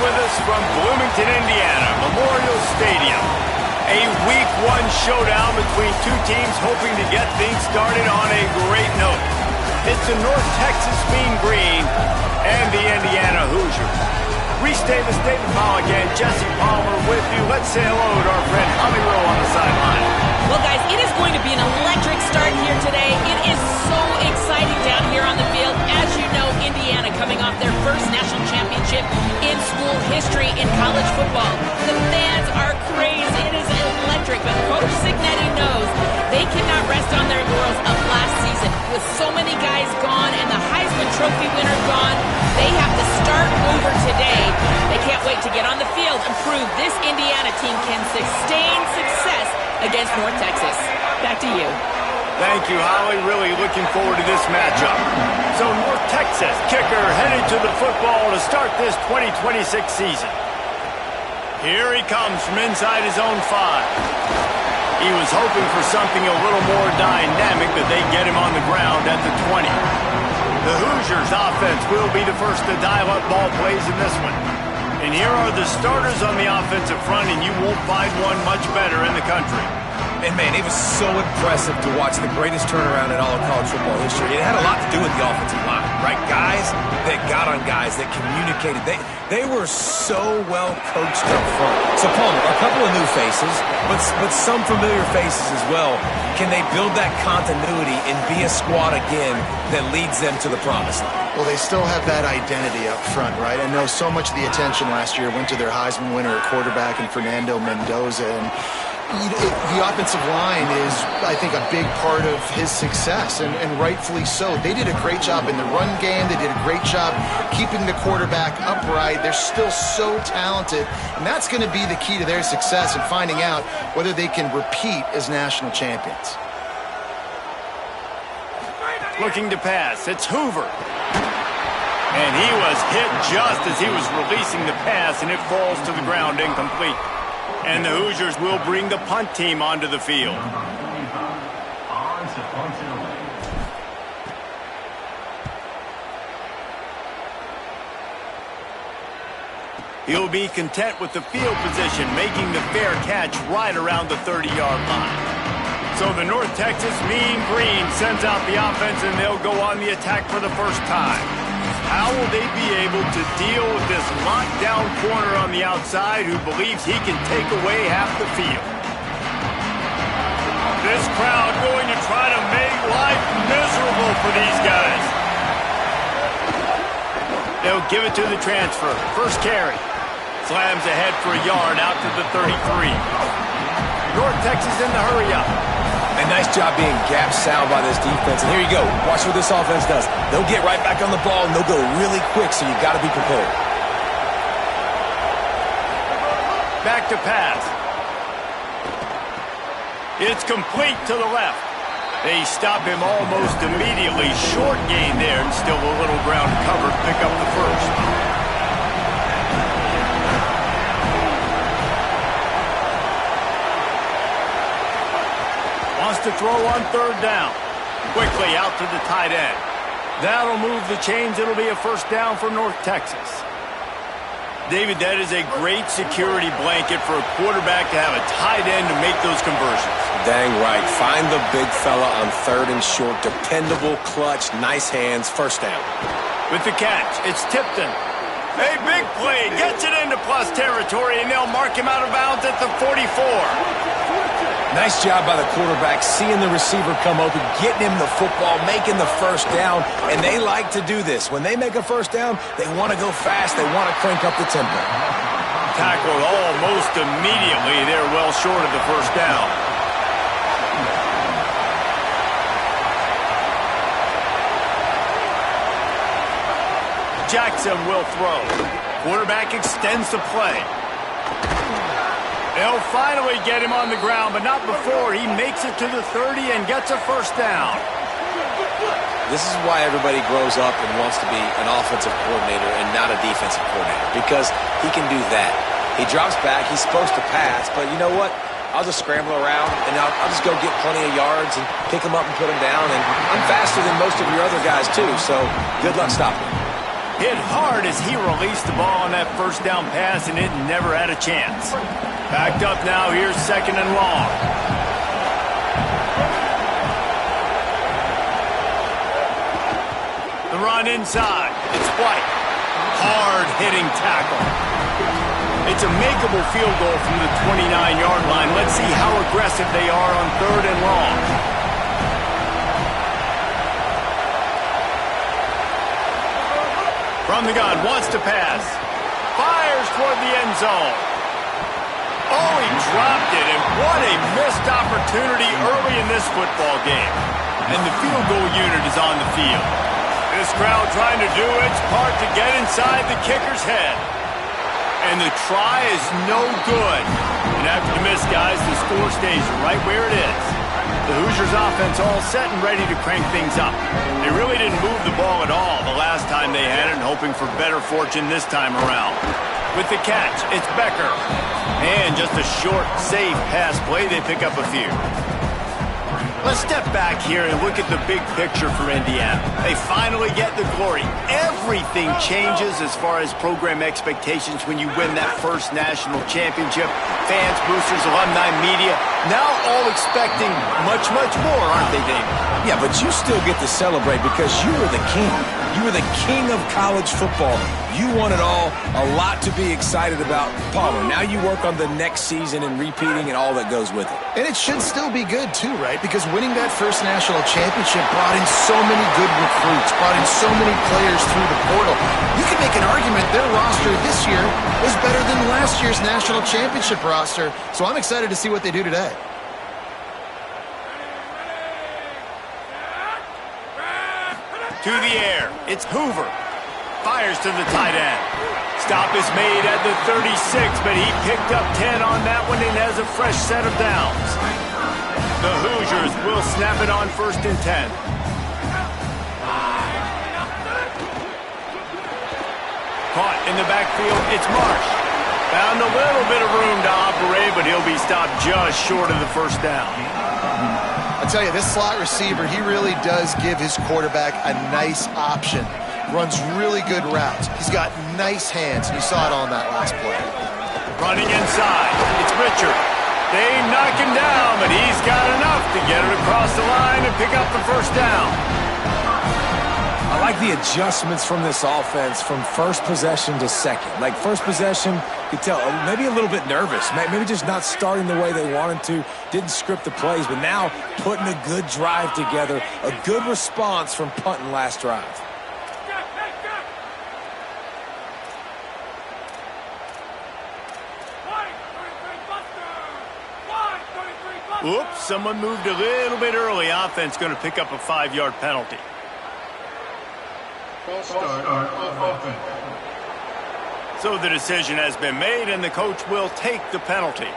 with us from Bloomington, Indiana, Memorial Stadium. A Week 1 showdown between two teams hoping to get things started on a great note. It's the North Texas Mean Green and the Indiana Hoosiers. Restate the statement call again. Jesse Palmer with you. Let's say hello to our friend Holly Rowe on the sideline. Well, guys, it is going to be an electric start here today. It is so exciting down here on the field. As you know, Indiana coming off their first national championship in school history in college football. The fans are crazy. It is electric, but Coach Cignetti knows they cannot rest on their laurels of last season. With so many guys gone and the Heisman Trophy winner gone, they have to start over today. They can't wait to get on the field and prove this Indiana team can sustain success against North Texas. Back to you. Thank you, Holly. Really looking forward to this matchup. So North Texas kicker headed to the football to start this 2026 season. Here he comes from inside his own 5. He was hoping for something a little more dynamic, but they get him on the ground at the 20. The Hoosiers offense will be the first to dial up ball plays in this one. And here are the starters on the offensive front, and you won't find one much better in the country. And, man, it was so impressive to watch the greatest turnaround in all of college football history. It had a lot to do with the offensive line, right? Guys that got on guys, that communicated. They were so well coached up front. So, Palmer, a couple of new faces, but some familiar faces as well. Can they build that continuity and be a squad again that leads them to the promised land? Well, they still have that identity up front, right? I know so much of the attention last year went to their Heisman winner at quarterback and Fernando Mendoza, and the offensive line is, I think, a big part of his success, and rightfully so. They did a great job in the run game. They did a great job keeping the quarterback upright. They're still so talented, and that's going to be the key to their success and finding out whether they can repeat as national champions. Looking to pass, it's Hoover. And he was hit just as he was releasing the pass, and it falls to the ground incomplete. And the Hoosiers will bring the punt team onto the field. He'll be content with the field position, making the fair catch right around the 30-yard line. So the North Texas Mean Green sends out the offense, and they'll go on the attack for the first time. How will they be able to deal with this lockdown corner on the outside who believes he can take away half the field? This crowd going to try to make life miserable for these guys. They'll give it to the transfer. First carry. Slams ahead for a yard out to the 33. North Texas in the hurry-up. A nice job being gap sound by this defense. And here you go. Watch what this offense does. They'll get right back on the ball, and they'll go really quick, so you got to be prepared. Back to pass. It's complete to the left. They stop him almost immediately. Short gain there, and still a little ground covered. Pick up the first. Wants to throw on third down. Quickly out to the tight end. That'll move the chains. It'll be a first down for North Texas. David, that is a great security blanket for a quarterback to have a tight end to make those conversions. Dang right. Find the big fella on third and short. Dependable, clutch, nice hands. First down. With the catch, it's Tipton. A big play. Gets it into plus territory, and they'll mark him out of bounds at the 44. Nice job by the quarterback, seeing the receiver come open, getting him the football, making the first down, and they like to do this. When they make a first down, they want to go fast. They want to crank up the tempo. Tackled almost immediately. They're well short of the first down. Jackson will throw. Quarterback extends the play. They'll finally get him on the ground, but not before he makes it to the 30 and gets a first down. This is why everybody grows up and wants to be an offensive coordinator and not a defensive coordinator, because he can do that. He drops back. He's supposed to pass, but you know what? I'll just scramble around, and I'll just go get plenty of yards and pick him up and put him down. And I'm faster than most of your other guys, too, so good luck stopping him. Hit hard as he released the ball on that first down pass, and it never had a chance. Backed up now, here's 2nd and long. The run inside. It's White. Hard-hitting tackle. It's a makeable field goal from the 29-yard line. Let's see how aggressive they are on 3rd and long. From the gun, wants to pass. Fires toward the end zone. Oh, he dropped it, and what a missed opportunity early in this football game. And the field goal unit is on the field. This crowd trying to do its part to get inside the kicker's head. And the try is no good. And after the miss, guys, the score stays right where it is. The Hoosiers offense all set and ready to crank things up. They really didn't move the ball at all the last time they had it, hoping for better fortune this time around. With the catch, it's Becker. And just a short, safe pass play, they pick up a few. Let's step back here and look at the big picture for Indiana. They finally get the glory. Everything changes as far as program expectations when you win that first national championship. Fans, boosters, alumni, media, now all expecting much, much more, aren't they, Dave? Yeah, but you still get to celebrate because you were the king. You were the king of college football. You won it all. A lot to be excited about. Palmer, now you work on the next season and repeating and all that goes with it. And it should still be good, too, right? Because winning that first national championship brought in so many good recruits, brought in so many players through the portal. You can make an argument their roster this year is better than last year's national championship roster. So I'm excited to see what they do today. To the air, it's Hoover. Fires to the tight end. Stop is made at the 36, but he picked up 10 on that one and has a fresh set of downs. The Hoosiers will snap it on 1st and 10. Caught in the backfield, it's Marsh. Found a little bit of room to operate, but he'll be stopped just short of the first down. I'll tell you, this slot receiver, he really does give his quarterback a nice option. Runs really good routes. He's got nice hands, and you saw it on that last play. Running inside, it's Richard. They knock him down, but he's got enough to get it across the line and pick up the first down. I like the adjustments from this offense from first possession to second. Like first possession, you could tell maybe a little bit nervous, maybe just not starting the way they wanted to, didn't script the plays, but now putting a good drive together, a good response from punting last drive. Oops, someone moved a little bit early. Offense going to pick up a 5-yard penalty. So the decision has been made, and the coach will take the penalty.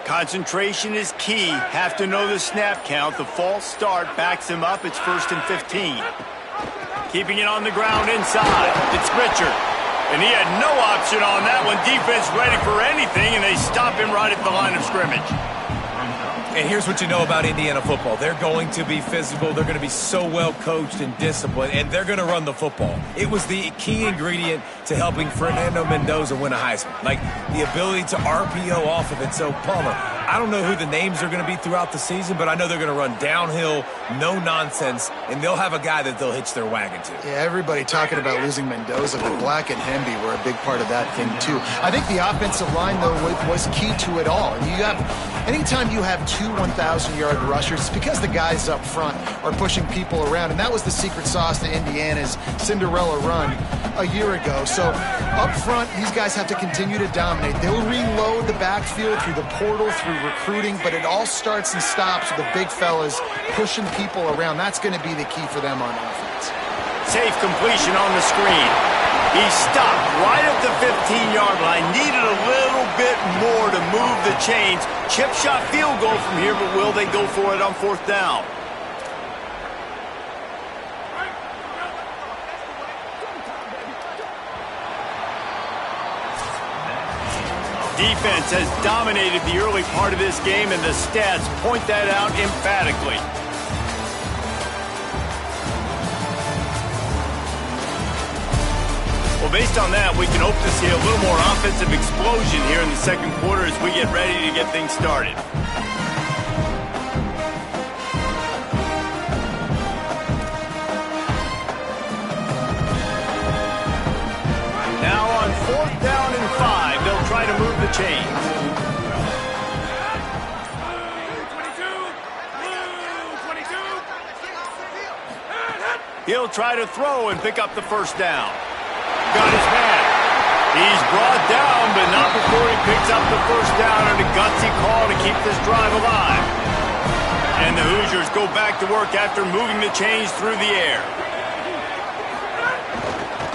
Concentration is key. Have to know the snap count. The false start backs him up. It's 1st and 15. Keeping it on the ground inside. It's Richard. And he had no option on that one. Defense ready for anything, and they stop him right at the line of scrimmage. And here's what you know about Indiana football. They're going to be physical. They're going to be so well coached and disciplined, and they're going to run the football. It was the key ingredient to helping Fernando Mendoza win a Heisman. Like the ability to RPO off of it. So, Palmer, I don't know who the names are going to be throughout the season, but I know they're going to run downhill, no nonsense, and they'll have a guy that they'll hitch their wagon to. Yeah, everybody talking about losing Mendoza, but Black and Hemby were a big part of that thing, too. I think the offensive line, though, was key to it all. And anytime you have two 1,000-yard rushers, it's because the guys up front are pushing people around, and that was the secret sauce to Indiana's Cinderella run a year ago. So up front, these guys have to continue to dominate. They'll reload the backfield through the portal, through recruiting, but it all starts and stops with the big fellas pushing people around. That's going to be the key for them on offense. Safe completion on the screen. He stopped right at the 15-yard line. Needed a little bit more to move the chains. Chip shot field goal from here, but will they go for it on 4th down? defense has dominated the early part of this game, and the stats point that out emphatically. Well, based on that, we can hope to see a little more offensive explosion here in the second quarter as we get ready to get things started. Now on 4th down and 5, they'll try to move the chains. He'll try to throw and pick up the first down. Got his man. He's brought down, but not before he picks up the first down and a gutsy call to keep this drive alive. And the Hoosiers go back to work after moving the chains through the air.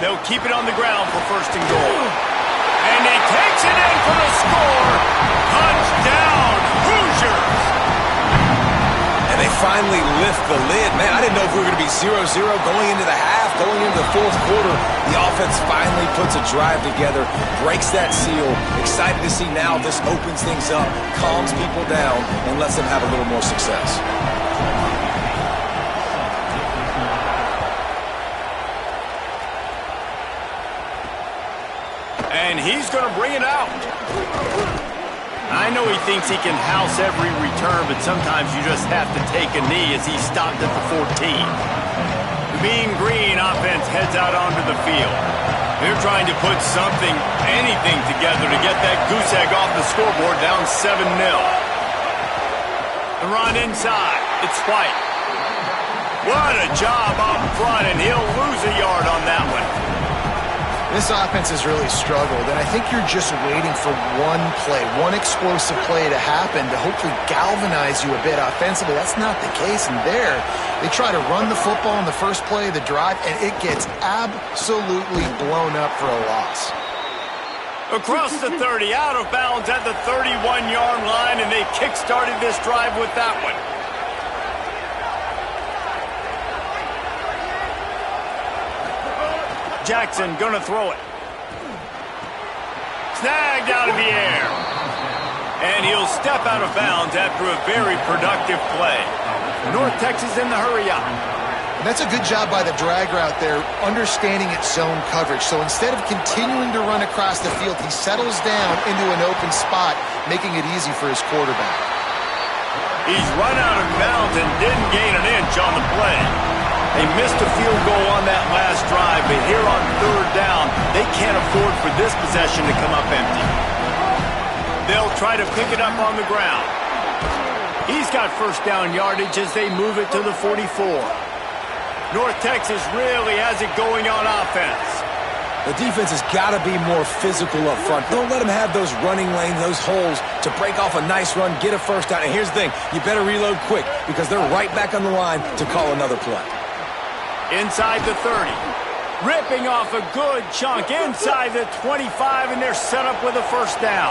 They'll keep it on the ground for 1st and goal. And he takes it in for the score. Touchdown, Hoosiers! And they finally lift the lid. Man, I didn't know if we were going to be 0-0 going into the half, going into the 4th quarter. The offense finally puts a drive together, breaks that seal. Excited to see now this opens things up, calms people down, and lets them have a little more success. And he's going to bring it out. I know he thinks he can house every return, but sometimes you just have to take a knee as he stopped at the 14. The Mean Green offense heads out onto the field. They're trying to put something, anything together to get that goose egg off the scoreboard down 7-0. The run inside. It's White. What a job up front, and he'll lose a yard on that one. This offense has really struggled, and I think you're just waiting for one play, one explosive play to happen to hopefully galvanize you a bit offensively. That's not the case, and there, they try to run the football in the first play of the drive, and it gets absolutely blown up for a loss. Across the 30, out of bounds at the 31-yard line, and they kick-started this drive with that one. Jackson gonna throw it. Snagged out of the air. And he'll step out of bounds after a very productive play. North Texas in the hurry up. That's a good job by the drag route there, understanding its zone coverage. So instead of continuing to run across the field, he settles down into an open spot, making it easy for his quarterback. He's run out of bounds and didn't gain an inch on the play. They missed a field goal on that last drive, but here on 3rd down, they can't afford for this possession to come up empty. They'll try to pick it up on the ground. He's got 1st down yardage as they move it to the 44. North Texas really has it going on offense. The defense has got to be more physical up front. Don't let them have those running lanes, those holes to break off a nice run, get a 1st down. And here's the thing, you better reload quick because they're right back on the line to call another play. Inside the 30. Ripping off a good chunk inside the 25, and they're set up with a 1st down.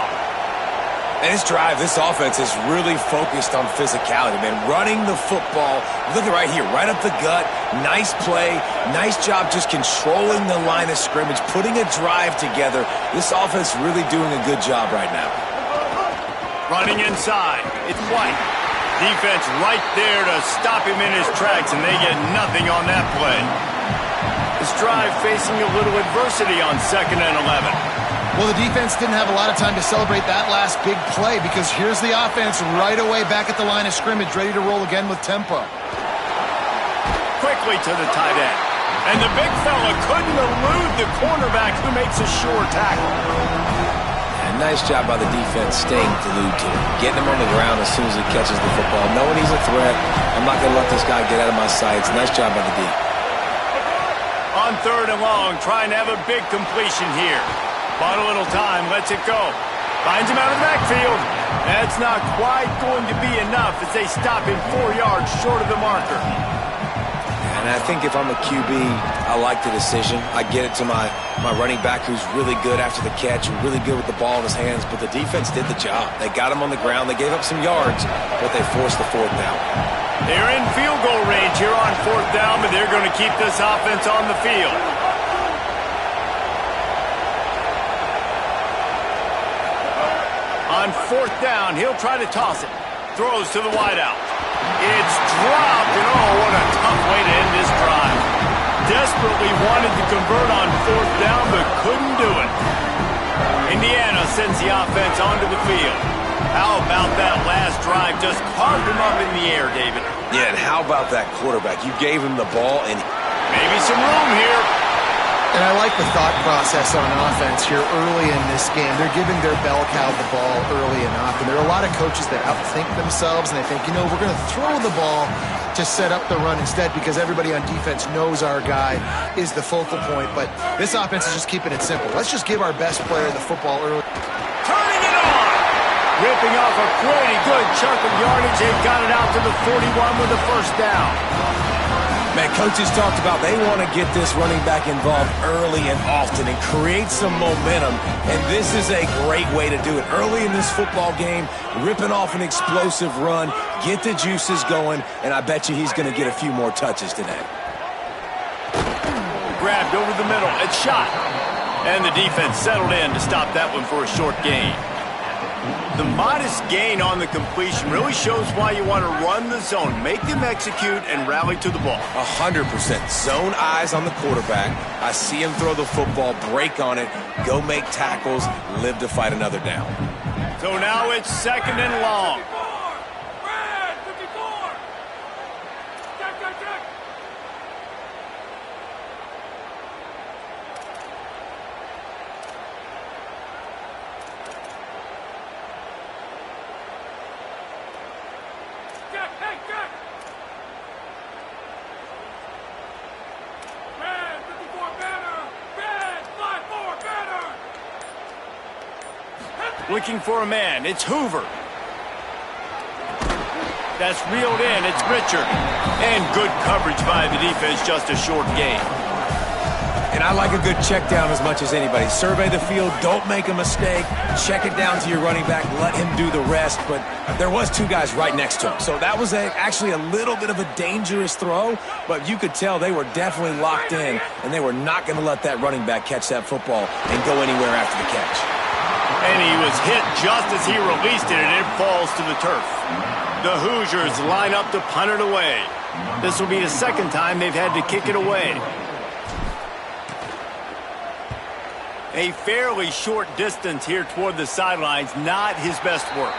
And this drive, this offense is really focused on physicality, man. Running the football, look at right here, right up the gut. Nice play, nice job just controlling the line of scrimmage, putting a drive together. This offense really doing a good job right now. Running inside, it's White. Defense right there to stop him in his tracks, and they get nothing on that play. This drive facing a little adversity on 2nd and 11. Well, the defense didn't have a lot of time to celebrate that last big play because here's the offense right away back at the line of scrimmage, ready to roll again with tempo. Quickly to the tight end. And the big fella couldn't elude the cornerback who makes a sure tackle. Nice job by the defense staying glued to him, getting him on the ground as soon as he catches the football, knowing he's a threat. I'm not going to let this guy get out of my sights. Nice job by the D. On 3rd and long, trying to have a big completion here. Bought a little time, lets it go. Finds him out of the backfield. That's not quite going to be enough as they stop him 4 yards short of the marker. And I think if I'm a QB, I like the decision. I get it to my running back who's really good after the catch, really good with the ball in his hands, but the defense did the job. They got him on the ground. They gave up some yards, but they forced the 4th down. They're in field goal range here on 4th down, but they're going to keep this offense on the field. On fourth down, he'll try to toss it. Throws to the wideout. It's dropped, and oh, what a tough way to end this drive. Desperately wanted to convert on fourth down, but couldn't do it. Indiana sends the offense onto the field. How about that last drive? Just carved him up in the air, David. Yeah, and how about that quarterback? You gave him the ball, and maybe some room here. And I like the thought process on offense here early in this game. They're giving their bell cow the ball early enough. And there are a lot of coaches that outthink themselves, and they think, you know, we're going to throw the ball to set up the run instead because everybody on defense knows our guy is the focal point. But this offense is just keeping it simple. Let's just give our best player the football early. Turning it on! Ripping off a pretty good chunk of yardage. They got it out to the 41 with the first down. man, coaches talked about they want to get this running back involved early and often and create some momentum, and this is a great way to do it. Early in this football game, ripping off an explosive run, get the juices going, and I bet you he's going to get a few more touches today. Grabbed over the middle, it's shot. And the defense settled in to stop that one for a short gain. The modest gain on the completion really shows why you want to run the zone. Make them execute and rally to the ball. 100%. Zone eyes on the quarterback. I see him throw the football, break on it, go make tackles, live to fight another down. So now it's second and long. Looking for a man. It's Hoover. That's reeled in. It's Richard. And good coverage by the defense. Just a short gain. And I like a good check down as much as anybody. Survey the field. Don't make a mistake. Check it down to your running back. Let him do the rest. But there was two guys right next to him. So that was actually a little bit of a dangerous throw. But you could tell they were definitely locked in. And they were not going to let that running back catch that football and go anywhere after the catch. And he was hit just as he released it, and it falls to the turf. The Hoosiers line up to punt it away. This will be the second time they've had to kick it away. A fairly short distance here toward the sidelines, not his best work.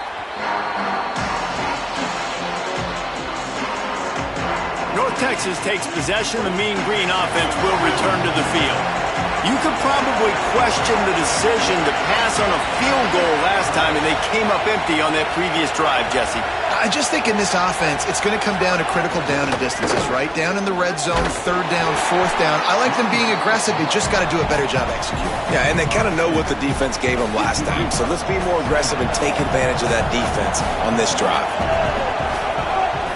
North Texas takes possession. The Mean Green offense will return to the field. You could probably question the decision to pass on a field goal last time, and they came up empty on that previous drive, Jesse. I just think in this offense, it's going to come down to critical down and distances, right? Down in the red zone, third down, fourth down. I like them being aggressive. They just got to do a better job executing. Yeah, and they kind of know what the defense gave them last time. So let's be more aggressive and take advantage of that defense on this drive.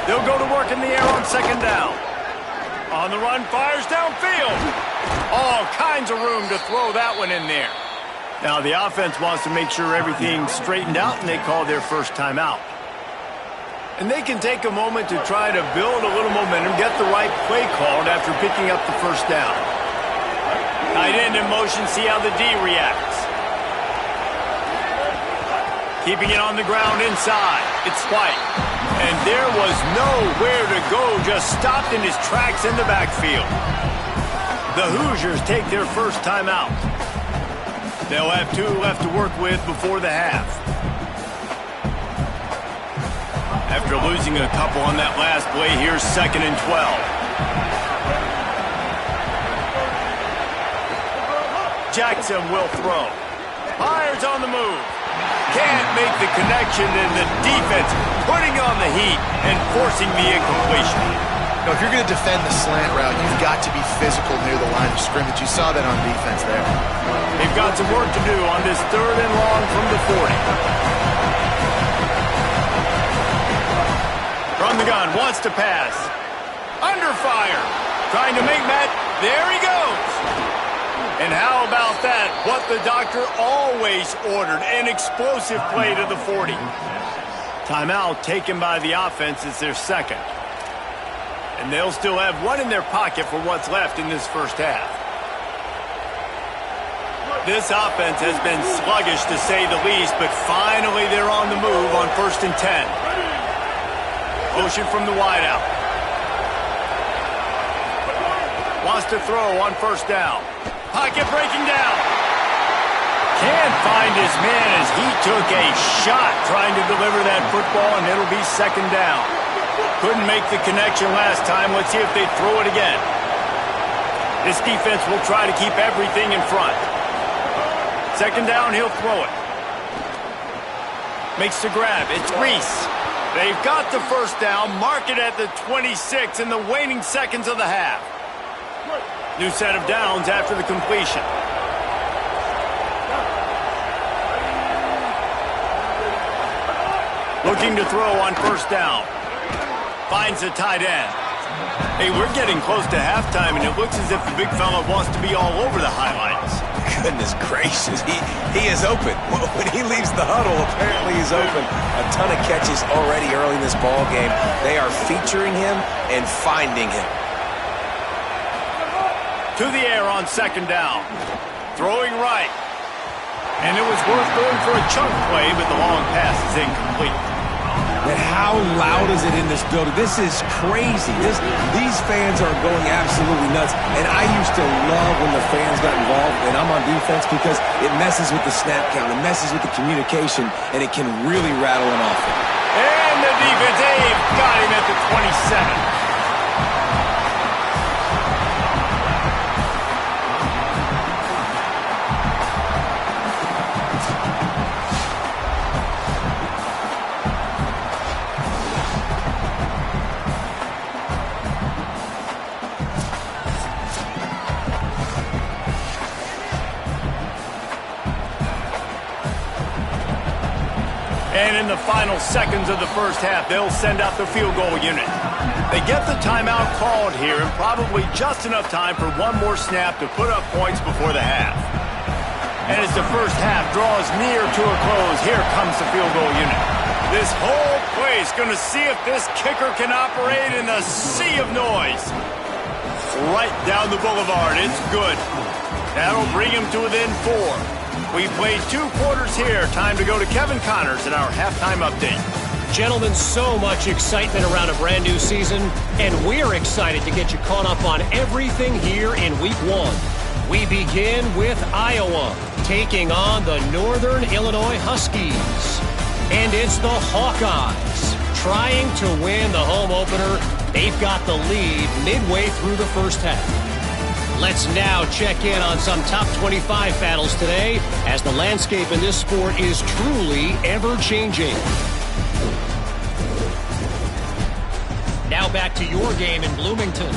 They'll go to work in the air on second down. On the run, fires downfield. All kinds of room to throw that one in there. Now the offense wants to make sure everything's straightened out, and they call their first timeout. And they can take a moment to try to build a little momentum, get the right play called after picking up the first down. Tight end in motion, see how the D reacts. Keeping it on the ground inside. It's White. And there was nowhere to go, just stopped in his tracks in the backfield. The Hoosiers take their first timeout. They'll have two left to work with before the half. After losing a couple on that last play, here's second and 12. Jackson will throw. Fires on the move. Can't make the connection, and the defense putting on the heat and forcing the incompletion. Now, if you're going to defend the slant route, you've got to be physical near the line of scrimmage. You saw that on defense there. They've got some work to do on this third and long from the 40. From the gun, wants to pass. Under fire. Trying to make that. There he goes. And how about that? What the doctor always ordered, an explosive play to the 40. Timeout taken by the offense is their second. And they'll still have one in their pocket for what's left in this first half. This offense has been sluggish to say the least, but finally they're on the move on 1st and 10. Motion from the wideout. Wants to throw on 1st down. Pocket breaking down. Can't find his man as he took a shot trying to deliver that football, and it'll be 2nd down. Couldn't make the connection last time. Let's see if they throw it again. This defense will try to keep everything in front. 2nd down, he'll throw it. Makes the grab. It's Reese. They've got the 1st down. Mark it at the 26 in the waning seconds of the half. New set of downs after the completion. Looking to throw on 1st down. Finds the tight end. Hey, we're getting close to halftime, and it looks as if the big fella wants to be all over the highlights. Goodness gracious, he is open. When he leaves the huddle, apparently he's open. A ton of catches already early in this ball game. They are featuring him and finding him. To the air on 2nd down. Throwing right. And it was worth going for a chunk play, but the long pass is incomplete. And how loud is it in this building? This is crazy. These fans are going absolutely nuts. And I used to love when the fans got involved, and I'm on defense, because it messes with the snap count, it messes with the communication, and it can really rattle an offense. And the defense, they've got him at the 27. And in the final seconds of the 1st half, they'll send out the field goal unit. They get the timeout called here, and probably just enough time for one more snap to put up points before the half. And as the 1st half draws near to a close, here comes the field goal unit. This whole place going to see if this kicker can operate in the sea of noise. Right down the boulevard. It's good. That'll bring him to within 4. We played 2 quarters here. Time to go to Kevin Connors in our halftime update. Gentlemen, so much excitement around a brand new season, and we're excited to get you caught up on everything here in Week 1. We begin with Iowa, taking on the Northern Illinois Huskies. And it's the Hawkeyes, trying to win the home opener. They've got the lead midway through the 1st half. Let's now check in on some top 25 battles today, as the landscape in this sport is truly ever-changing. Now back to your game in Bloomington.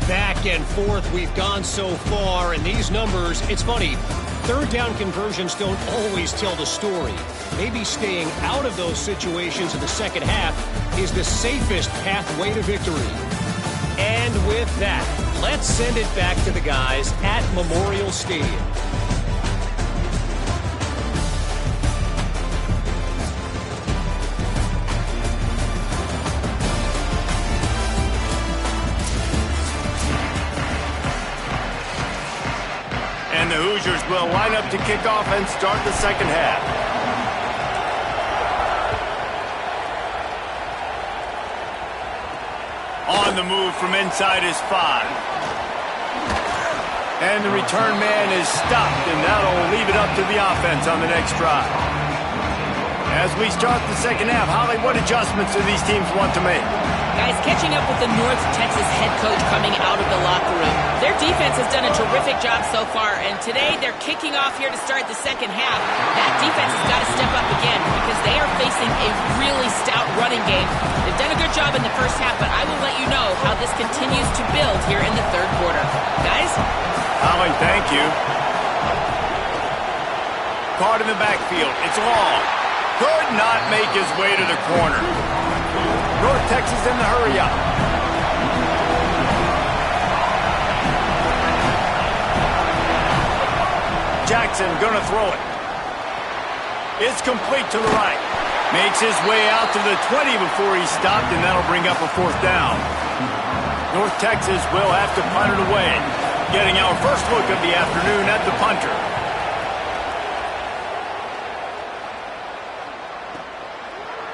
Back and forth we've gone so far, and these numbers, it's funny, 3rd down conversions don't always tell the story. Maybe staying out of those situations in the 2nd half is the safest pathway to victory. And with that, let's send it back to the guys at Memorial Stadium. And the Hoosiers will line up to kick off and start the 2nd half. On the move from inside is 5. And the return man is stopped, and that'll leave it up to the offense on the next drive. As we start the 2nd half, Holly, what adjustments do these teams want to make? Guys, catching up with the North Texas head coach coming out of the locker room. Their defense has done a terrific job so far, and today they're kicking off here to start the 2nd half. That defense has got to step up again because they are facing a really stout running game. They've done a good job in the 1st half, but I will let you know how this continues to build here in the 3rd quarter. Guys? Holly, thank you. Caught in the backfield. It's long. Could not make his way to the corner. North Texas in the hurry-up. Jackson gonna throw it. It's complete to the right. Makes his way out to the 20 before he's stopped, and that'll bring up a 4th down. North Texas will have to punt it away. Getting our first look of the afternoon at the punter.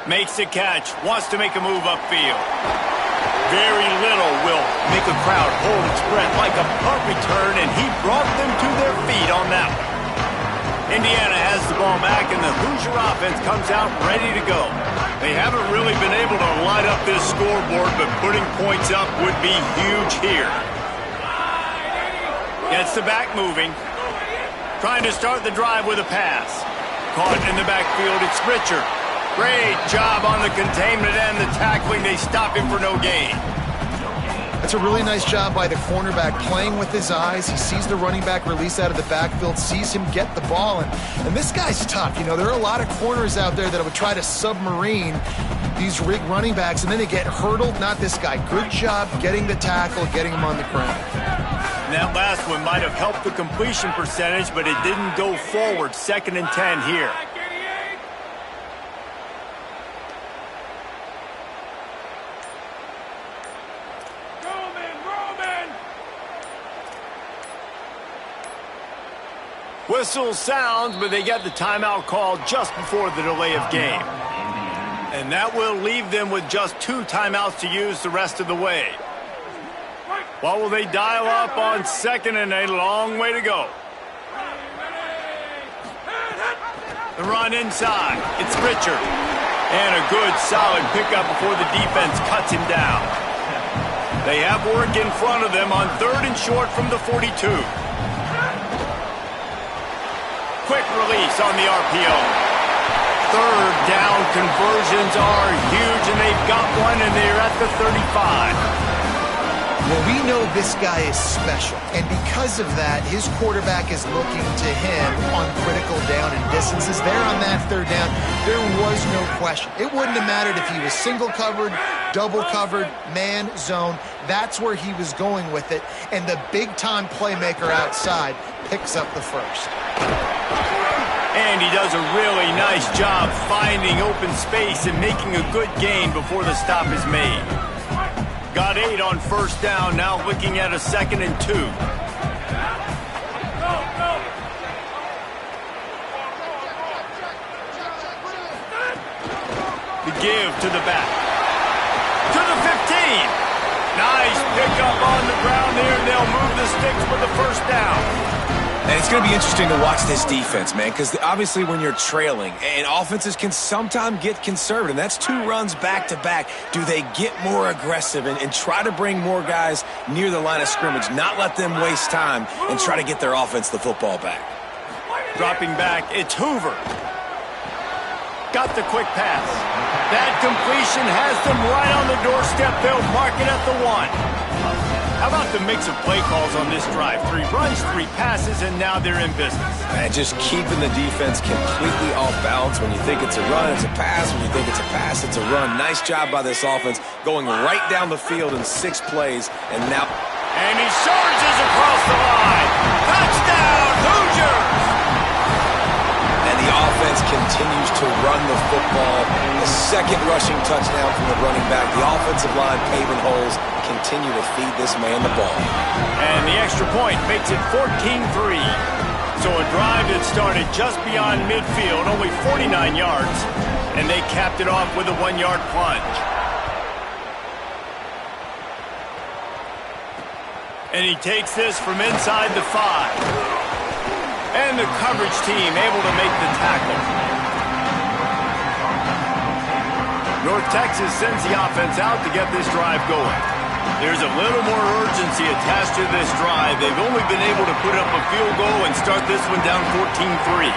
Makes the catch. Wants to make a move upfield. Very little will make a crowd hold its breath like a punt return, and he brought them to their feet on that one. Indiana has the ball back, and the Hoosier offense comes out ready to go. They haven't really been able to light up this scoreboard, but putting points up would be huge here. Gets the back moving. Trying to start the drive with a pass. Caught in the backfield, it's Richard. Great job on the containment and the tackling. They stop him for no gain. That's a really nice job by the cornerback, playing with his eyes. He sees the running back release out of the backfield, sees him get the ball, and this guy's tough. You know, there are a lot of corners out there that would try to submarine these running backs, and then they get hurdled. Not this guy. Good job getting the tackle, getting him on the ground. And that last one might have helped the completion percentage, but it didn't go forward. 2nd and 10 here. Whistle sounds, but they get the timeout called just before the delay of game. And that will leave them with just 2 timeouts to use the rest of the way. What will they dial up on 2nd and a long way to go? The run inside. It's Richard. And a good solid pickup before the defense cuts him down. They have work in front of them on 3rd and short from the 42. Quick release on the RPO. 3rd down conversions are huge, and they've got one, and they're at the 35. Well, we know this guy is special, and because of that, his quarterback is looking to him on critical down and distances. There on that 3rd down, there was no question. It wouldn't have mattered if he was single covered, double covered, man, zone. That's where he was going with it, and the big-time playmaker outside picks up the first. And he does a really nice job finding open space and making a good gain before the stop is made. Got 8 on 1st down, now looking at a 2nd and 2. The give to the back. To the 15. Nice pickup on the ground there, and they'll move the sticks with the 1st down. And it's going to be interesting to watch this defense, man, because obviously when you're trailing, and offenses can sometimes get conservative, and that's 2 runs back-to-back. Do they get more aggressive and try to bring more guys near the line of scrimmage, not let them waste time, and try to get their offense the football back? Dropping back, it's Hoover. Got the quick pass. That completion has them right on the doorstep. They'll mark it at the 1. How about the mix of play calls on this drive? 3 runs, 3 passes, and now they're in business. And just keeping the defense completely off balance. When you think it's a run, it's a pass. When you think it's a pass, it's a run. Nice job by this offense, going right down the field in 6 plays, and now... And he charges across the line. Touchdown, Hoosiers! And the offense continues to run the football. The 2nd rushing touchdown from the running back. The offensive line paving holes. Continue to feed this man the ball. And the extra point makes it 14-3. So a drive that started just beyond midfield, only 49 yards, and they capped it off with a 1-yard plunge. And he takes this from inside the 5. And the coverage team able to make the tackle. North Texas sends the offense out to get this drive going. There's a little more urgency attached to this drive. They've only been able to put up a field goal and start this one down 14-3.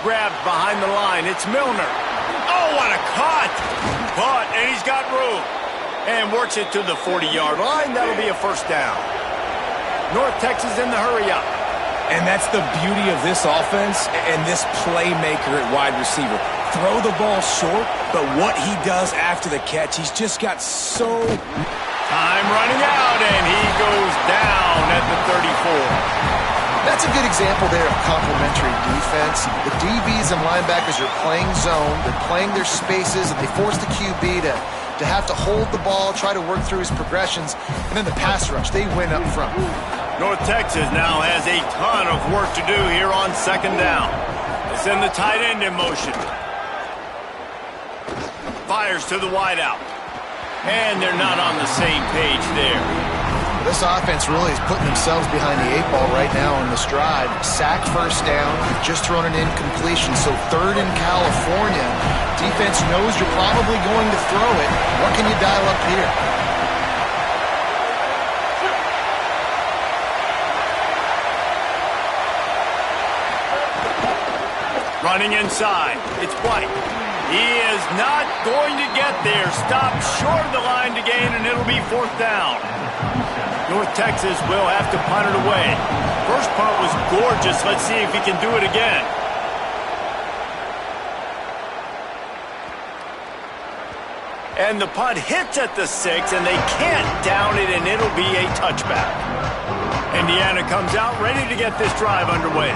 Grabbed behind the line. It's Milner. Oh, what a cut! Caught, and he's got room. And works it to the 40-yard line. That'll be a 1st down. North Texas in the hurry-up. And that's the beauty of this offense and this playmaker at wide receiver. Throw the ball short, but what he does after the catch, he's just got so... Time running out, and he goes down at the 34. That's a good example there of complementary defense. The DBs and linebackers are playing zone, they're playing their spaces, and they force the QB to have to hold the ball, try to work through his progressions, and then the pass rush, they win up front. North Texas now has a ton of work to do here on second down. They send the tight end in motion. Fires to the wideout. And they're not on the same page there. This offense really is putting themselves behind the 8 ball right now on this drive. Sack first down, you've just thrown an incompletion, so third in California. Defense knows you're probably going to throw it. What can you dial up here? Running inside, it's White. He is not going to get there. Stopped short of the line to gain, and it'll be fourth down. North Texas will have to punt it away. First punt was gorgeous. Let's see if he can do it again. And the punt hits at the 6, and they can't down it, and it'll be a touchback. Indiana comes out ready to get this drive underway.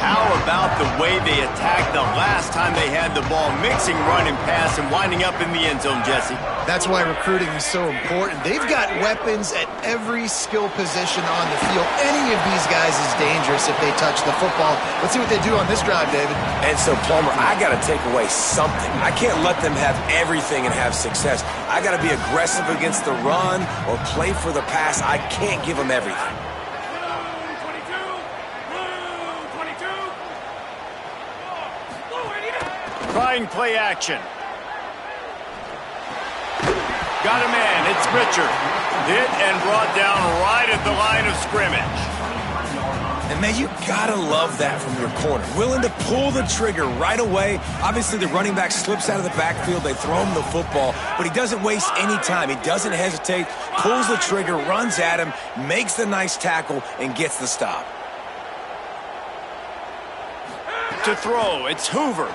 How about the way they attacked the last time they had the ball, mixing run and pass and winding up in the end zone, Jesse? That's why recruiting is so important. They've got weapons at every skill position on the field. Any of these guys is dangerous if they touch the football. Let's see what they do on this drive, David. And so, Palmer, I got to take away something. I can't let them have everything and have success. I got to be aggressive against the run or play for the pass. I can't give them everything. Trying play action. Got a man. It's Richard. Hit and brought down right at the line of scrimmage. And, man, you got to love that from your corner. Willing to pull the trigger right away. Obviously, the running back slips out of the backfield. They throw him the football, but he doesn't waste any time. He doesn't hesitate, pulls the trigger, runs at him, makes the nice tackle, and gets the stop. To throw, it's Hoover.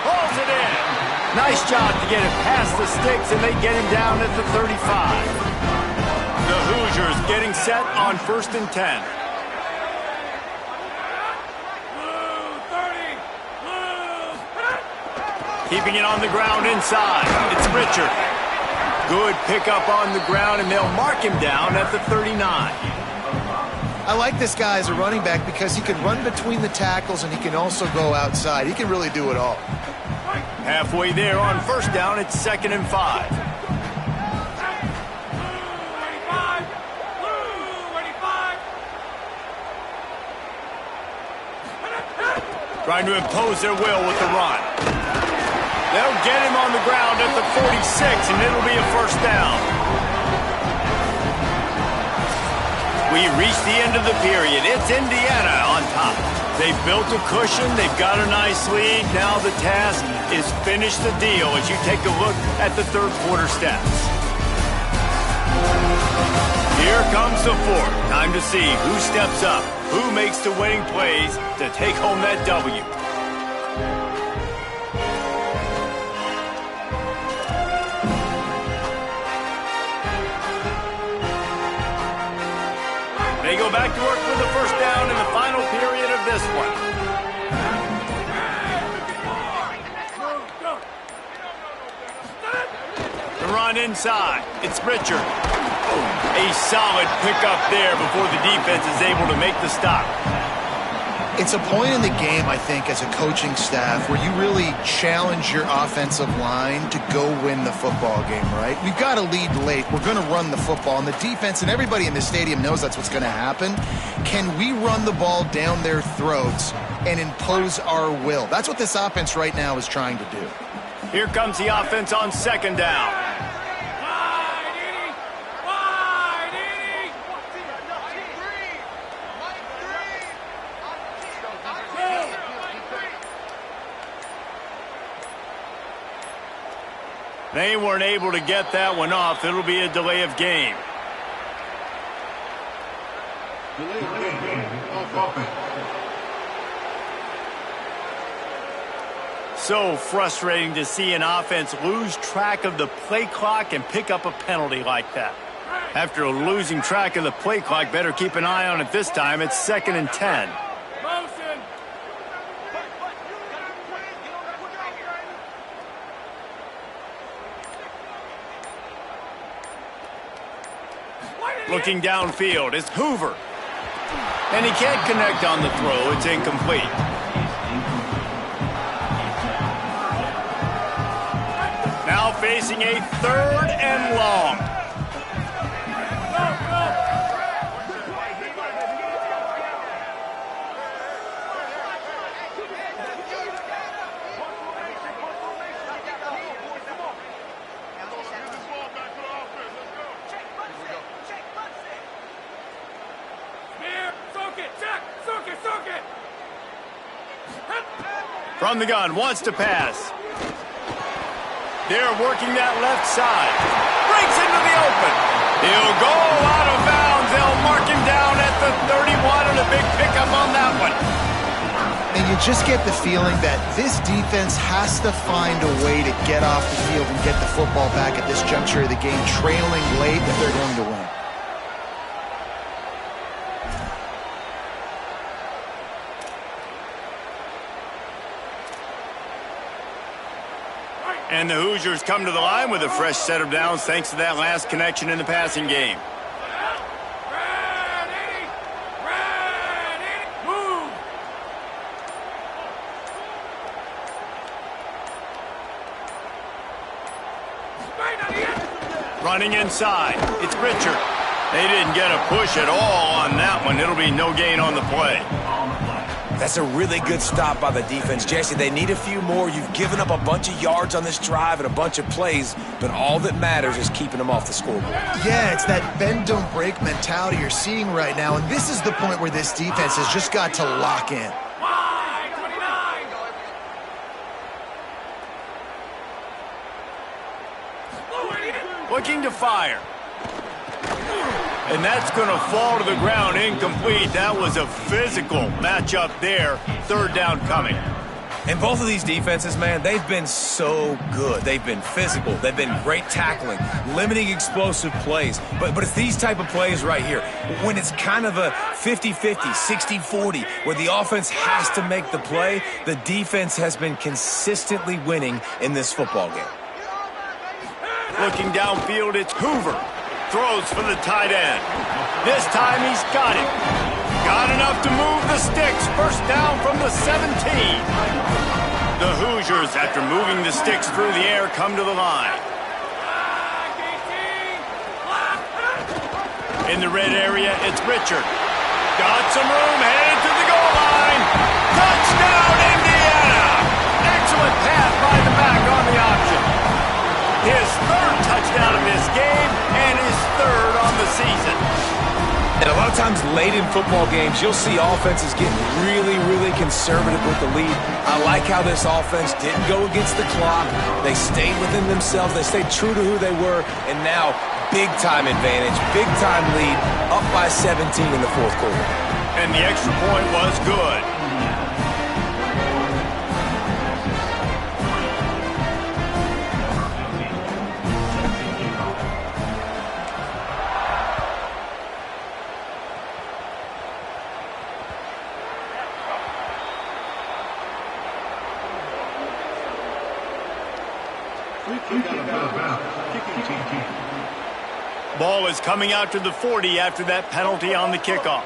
Pulls it in. Nice job to get it past the sticks, and they get him down at the 35. The Hoosiers getting set on 1st and 10. Keeping it on the ground inside. It's Richard. Good pickup on the ground, and they'll mark him down at the 39. I like this guy as a running back because he can run between the tackles and he can also go outside. He can really do it all. Halfway there on 1st down, it's 2nd and 5. Trying to impose their will with the run. They'll get him on the ground at the 46, and it'll be a 1st down. We reach the end of the period. It's Indiana on top. They've built a cushion. They've got a nice lead. Now the task is finish the deal as you take a look at the 3rd quarter stats. Here comes the 4th. Time to see who steps up, who makes the winning plays to take home that W. They go back to work for the 1st down in the final period of this one. The run inside. It's Richard. A solid pickup there before the defense is able to make the stop. It's a point in the game, I think, as a coaching staff where you really challenge your offensive line to go win the football game, right? We've got to lead late. We're going to run the football, and the defense and everybody in the stadium knows that's what's going to happen. Can we run the ball down their throats and impose our will? That's what this offense right now is trying to do. Here comes the offense on 2nd down. They weren't able to get that one off. It'll be a delay of game. So frustrating to see an offense lose track of the play clock and pick up a penalty like that. After losing track of the play clock, better keep an eye on it this time. It's 2nd and 10. Looking downfield, it's Hoover. And he can't connect on the throw. It's incomplete. Now facing a 3rd and long. From the gun, wants to pass. They're working that left side. Breaks into the open. He'll go out of bounds. They'll mark him down at the 31 and a big pickup on that one. And you just get the feeling that this defense has to find a way to get off the field and get the football back at this juncture of the game, trailing late if they're going to win. And the Hoosiers come to the line with a fresh set of downs thanks to that last connection in the passing game. Move! Running inside. It's Richard. They didn't get a push at all on that one. It'll be no gain on the play. That's a really good stop by the defense. Jesse, they need a few more. You've given up a bunch of yards on this drive and a bunch of plays, but all that matters is keeping them off the scoreboard. Yeah, it's that bend, don't break mentality you're seeing right now, and this is the point where this defense has just got to lock in. Looking to fire. And that's going to fall to the ground incomplete. That was a physical matchup there. 3rd down coming. And both of these defenses, man, they've been so good. They've been physical. They've been great tackling, limiting explosive plays. But it's these type of plays right here, when it's kind of a 50-50, 60-40, where the offense has to make the play, the defense has been consistently winning in this football game. Looking downfield, it's Hoover. Throws for the tight end. This time he's got it. Got enough to move the sticks. 1st down from the 17. The Hoosiers, after moving the sticks through the air, come to the line. In the red area, it's Richard. Got some room, headed to the goal line. Touchdown, Indiana! Excellent pass by the back on the option. His 3rd touchdown of this game and his 3rd on the season. And a lot of times late in football games, you'll see offenses getting really, really conservative with the lead. I like how this offense didn't go against the clock. They stayed within themselves. They stayed true to who they were. And now, big-time advantage, big-time lead, up by 17 in the 4th quarter. And the extra point was good. Ball is coming out to the 40 after that penalty on the kickoff.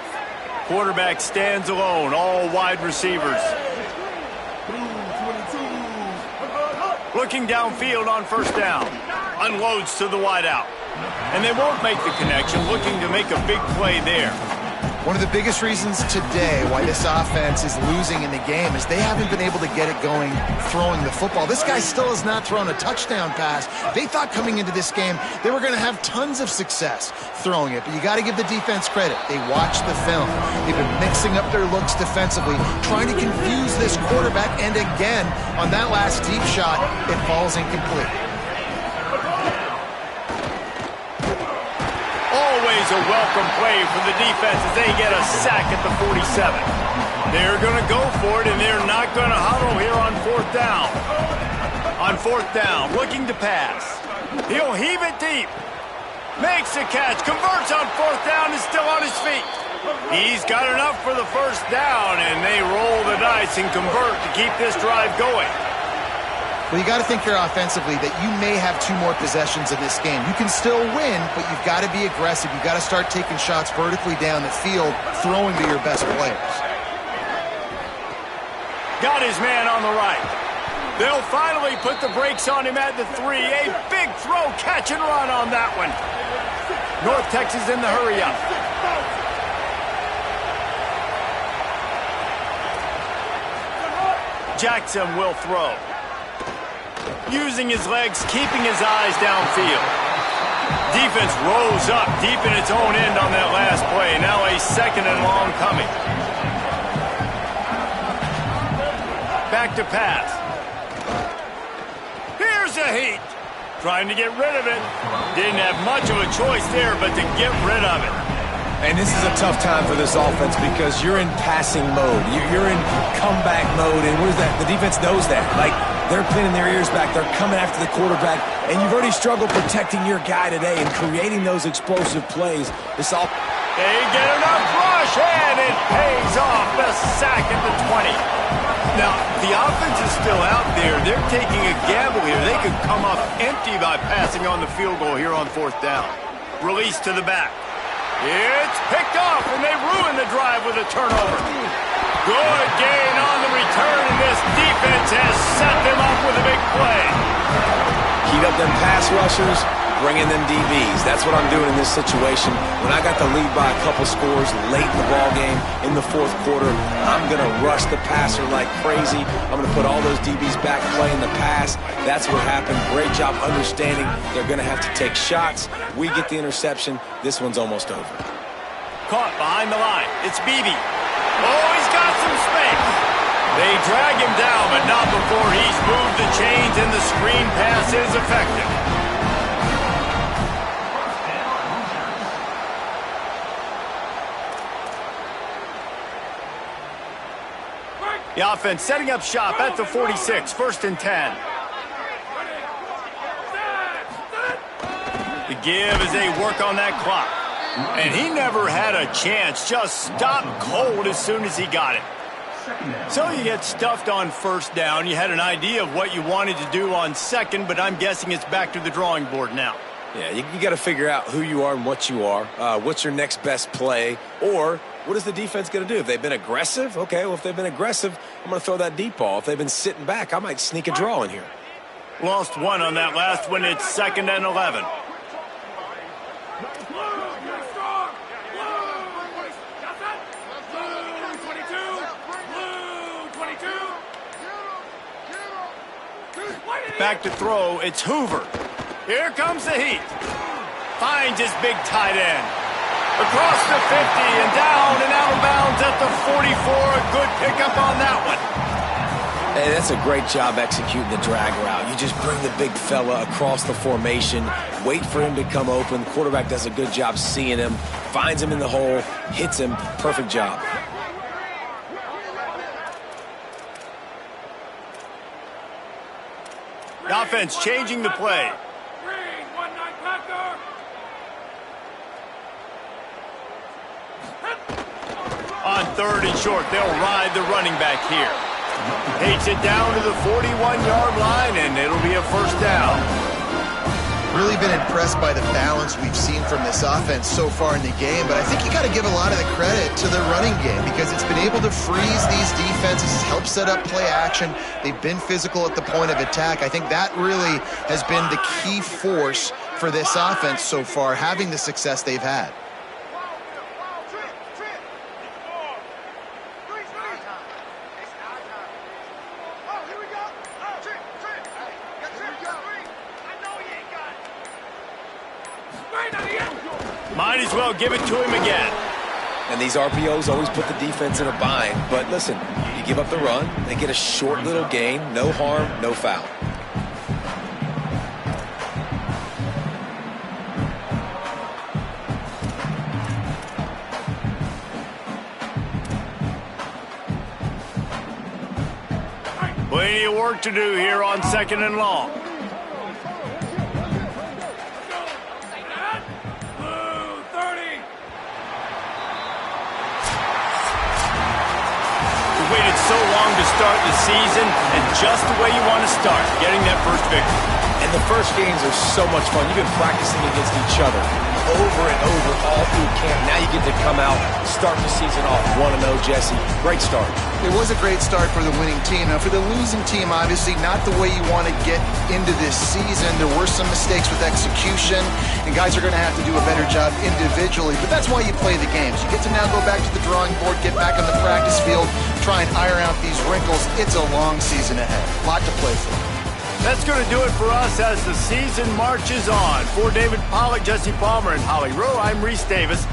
Quarterback stands alone, all wide receivers. Looking downfield on 1st down. Unloads to the wideout. And they won't make the connection, looking to make a big play there. One of the biggest reasons today why this offense is losing in the game is they haven't been able to get it going throwing the football. This guy still has not thrown a touchdown pass. They thought coming into this game they were going to have tons of success throwing it, but you got to give the defense credit. They watched the film. They've been mixing up their looks defensively, trying to confuse this quarterback, and again, on that last deep shot, it falls incomplete. Always a welcome play for the defense as they get a sack at the 47. They're going to go for it, and they're not going to huddle here on 4th down. On 4th down, looking to pass. He'll heave it deep. Makes a catch, converts on 4th down, is still on his feet. He's got enough for the 1st down, and they roll the dice and convert to keep this drive going. Well, you got to think here offensively that you may have 2 more possessions in this game. You can still win, but you've got to be aggressive. You've got to start taking shots vertically down the field, throwing to your best players. Got his man on the right. They'll finally put the brakes on him at the 3. A big throw, catch and run on that one. North Texas in the hurry up. Jackson will throw. Using his legs, keeping his eyes downfield. Defense rose up deep in its own end on that last play. Now a 2nd and long coming. Back to pass. Here's a heat. Trying to get rid of it. Didn't have much of a choice there, but to get rid of it. And this is a tough time for this offense because you're in passing mode. You're in comeback mode, and what is that? The defense knows that. Like, they're pinning their ears back. They're coming after the quarterback, and you've already struggled protecting your guy today and creating those explosive plays. This all. They get enough rush, and it pays off. The sack at the 20. Now, the offense is still out there. They're taking a gamble here. They could come up empty by passing on the field goal here on 4th down. Release to the back. It's picked off, and they ruin the drive with a turnover. Good gain on the return, and this defense has set them up with a big play. Heat up them pass rushers, bring in them DBs. That's what I'm doing in this situation. When I got the lead by a couple scores late in the ball game, in the 4th quarter, I'm going to rush the passer like crazy. I'm going to put all those DBs back playing the pass. That's what happened. Great job understanding they're going to have to take shots. We get the interception. This one's almost over. Caught behind the line. It's Beebe. Oh, he's got some space. They drag him down, but not before he's moved the chains and the screen pass is effective. The offense setting up shop at the 46, 1st and 10. The give as they work on that clock. And he never had a chance, just stopped cold as soon as he got it. So you get stuffed on 1st down. You had an idea of what you wanted to do on 2nd, but I'm guessing it's back to the drawing board now. Yeah, you got to figure out who you are and what you are. What's your next best play? Or what is the defense going to do? If they've been aggressive, okay, well, if they've been aggressive, I'm going to throw that deep ball. If they've been sitting back, I might sneak a draw in here. Lost 1 on that last one. It's 2nd and 11. Back to throw, it's Hoover. Here comes the heat. Finds his big tight end. Across the 50 and down and out of bounds at the 44. A good pickup on that one. Hey, that's a great job executing the drag route. You just bring the big fella across the formation, wait for him to come open. The quarterback does a good job seeing him, finds him in the hole, hits him. Perfect job. The offense changing the play. On 3rd and short, they'll ride the running back here. Takes it down to the 41-yard line, and it'll be a 1st down. Really been impressed by the balance we've seen from this offense so far in the game, but I think you got to give a lot of the credit to the running game because it's been able to freeze these defenses, help set up play action. They've been physical at the point of attack. I think that really has been the key force for this offense so far, having the success they've had. Might as well give it to him again. And these RPOs always put the defense in a bind. But listen, you give up the run, they get a short little gain, no harm, no foul. Plenty of work to do here on 2nd and long. So long to start the season and just the way you want to start, getting that first victory. And the first games are so much fun. You've been practicing against each other over and over all through camp. Now you get to come out, start the season off 1-0, Jesse. Great start. It was a great start for the winning team. Now, for the losing team, obviously not the way you want to get into this season. There were some mistakes with execution, and guys are going to have to do a better job individually. But that's why you play the games. You get to now go back to the drawing board, get back on the practice field, try and iron out these wrinkles. It's a long season ahead. A lot to play for. That's going to do it for us as the season marches on. For David Pollack, Jesse Palmer, and Holly Rowe, I'm Reese Davis.